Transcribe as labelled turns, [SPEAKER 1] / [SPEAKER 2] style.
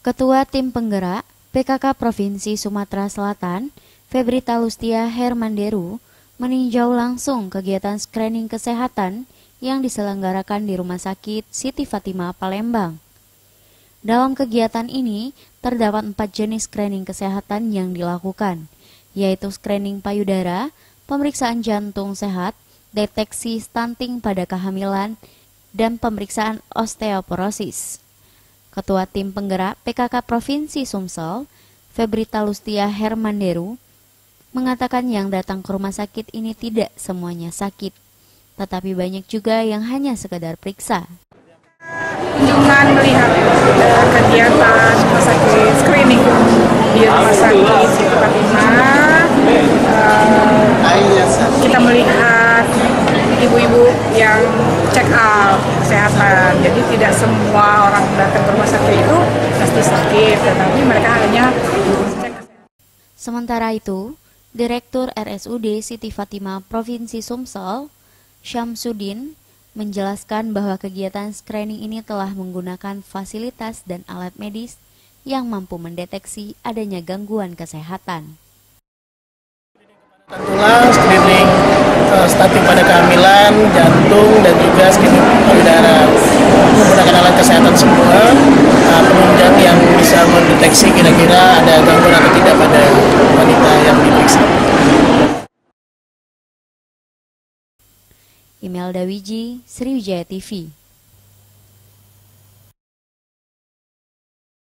[SPEAKER 1] Ketua Tim Penggerak PKK Provinsi Sumatera Selatan, Febri Talustia Hermanderu, meninjau langsung kegiatan screening kesehatan yang diselenggarakan di Rumah Sakit Siti Fatimah, Palembang. Dalam kegiatan ini, terdapat 4 jenis screening kesehatan yang dilakukan, yaitu screening payudara, pemeriksaan jantung sehat, deteksi stunting pada kehamilan, dan pemeriksaan osteoporosis. Ketua Tim Penggerak PKK Provinsi Sumsel, Febri Talustia Hermanderu, mengatakan yang datang ke rumah sakit ini tidak semuanya sakit, tetapi banyak juga yang hanya sekedar periksa.
[SPEAKER 2] Kunjungan melihat kegiatan rumah sakit screening di rumah sakit Siti Fatimah, kita melihat ibu-ibu yang check up kesehatan. Jadi tidak semua orang datang ke rumah sakit itu pasti sakit, tetapi mereka hanya cek kesehatan.
[SPEAKER 1] Sementara itu, Direktur RSUD Siti Fatimah Provinsi Sumsel, Syamsuddin, menjelaskan bahwa kegiatan screening ini telah menggunakan fasilitas dan alat medis yang mampu mendeteksi adanya gangguan kesehatan.
[SPEAKER 3] Tulang, screening stunting pada kehamilan, jantung, dan juga screening payudara. Menggunakan alat kesehatan semua, penunjang yang bisa mendeteksi kira-kira ada gangguan atau tidak pada wanita yang diperiksa.
[SPEAKER 1] Imelda Wiji, Sriwijaya TV.